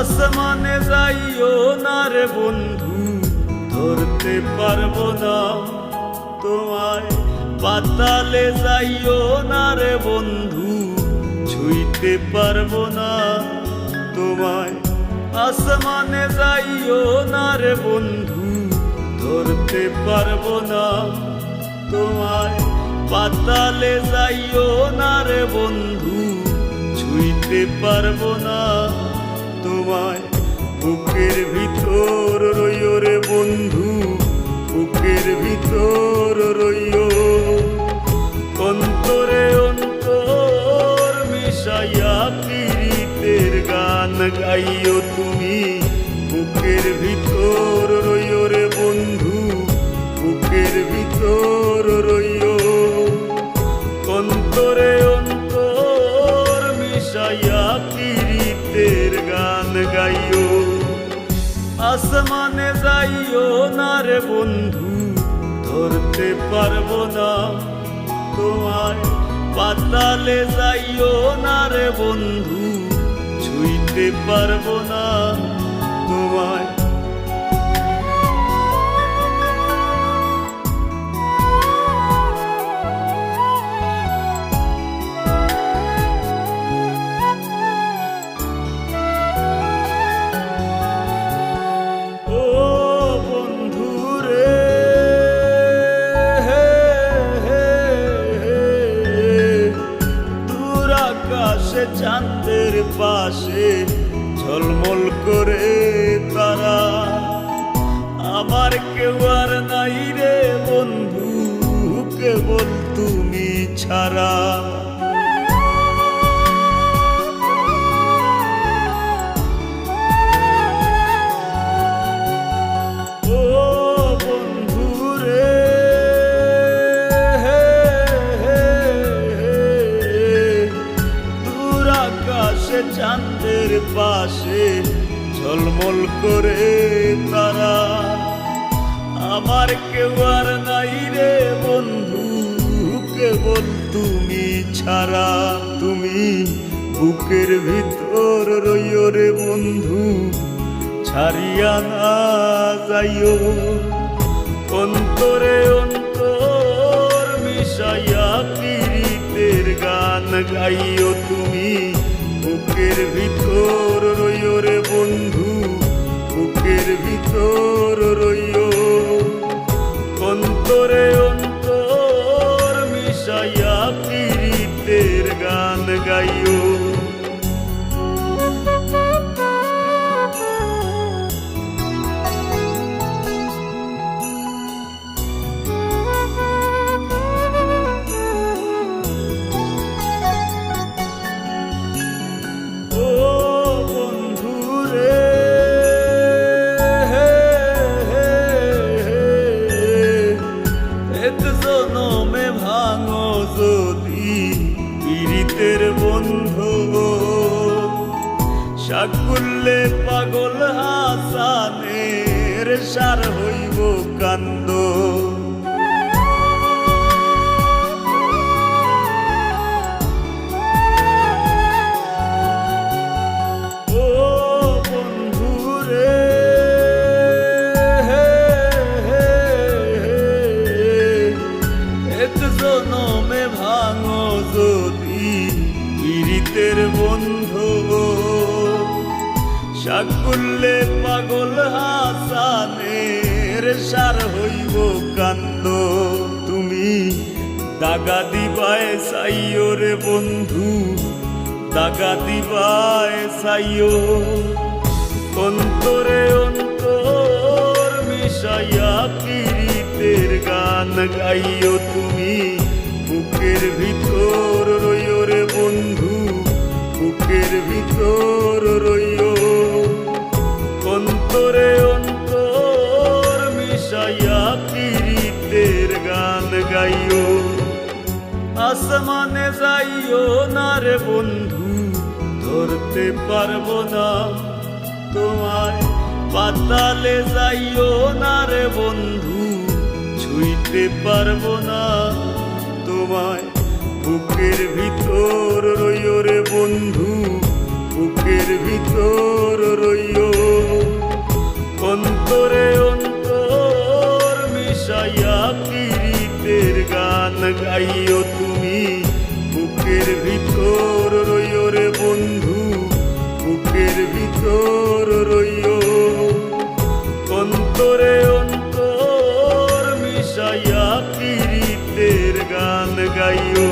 আসমানে যাইও না রে বন্ধু, ধরতে পারবো না তোমায়। পাতালে যাইও না রে বন্ধু, ছুঁইতে পারবো না তোমায়। আসমানে যাইও না রে বন্ধু, ধরতে পারবো না তোমায়। পাতালে যাইও না রে বন্ধু, ছুঁইতে পারবো না তোমায়। বুকের ভিতর রইও রে বন্ধু, বুকের ভিতর রইও। অন্তরে অন্তর মিশাইয়া পীড়িতের গান গাইও তুমি। বুকের ভিতর রইও রে বন্ধু, বুকের ভিতর রইও। অন্তরে অন্তর মিশাইয়া পীড়িতের গান গাইও। আসমানে যাইও না রে বন্ধু, ধরতে পারবো না তোমায়। পাতালে যাইও না রে বন্ধু, ছুঁইতে পারবো না তোমায়। চাঁদের পাশে ঝলমল করে তারা, আমার কেউ আর নাই রে বন্ধু, কেবল তুমি ছাড়া। ও বন্ধু রে, চাঁদের পাশে ঝলমল করে তারা, আমার কেউ আর নাই রে বন্ধু, কেবল তুমি ছাড়া। তুমি বুকের ভিতর রইও রে বন্ধু, ছাড়িয়া না যাইও। অন্তরে অন্তর মিশাইয়া পীড়িতের গান গাইও তুমি। বুকের ভিতর রইও রে বন্ধু, বুকের ভিতর রইও। অন্তরে অন্তর মিশাইয়া পীড়িতের গান গাইও। ভাঙো যদি পীড়িতের বন্ধু, সাকুল্যে পাগল হাসানের সার হইব কান্দ। জনমে ভাঙো যদি পীড়িতের বন্ধু, সাকুল্যে পাগল হাসানের সার হইব কান্দ। তুমি দাগা দিবায় চাইও রে বন্ধু, দাগা দিবায় চাইও। অন্তরে অন্তর মিশাইয়া পীড়িতের গান গাইও তুমি। বুকের ভিতর রইও রে বন্ধু, বুকের ভিতর রইও। অন্তরে অন্তর মিশাইয়া পীড়িতের গান গাইও। আসমানে যাইও না রে বন্ধু, ধরতে পারবো না তোমায়। পাতালে যাইও না রে বন্ধু, ছুঁইতে পারবো না তোমায়। বুকের ভিতর রইও রে বন্ধু, বুকের ভিতর রইও, অন্তরে অন্তর মিশাইয়া পীড়িতের গান গাইও তুমি। বুকের ভিতর রইও রে বন্ধু, বুকের ভিতর রইও, অন্তরে অন্তর মিশাইয়া পীড়িতের গান গাইও।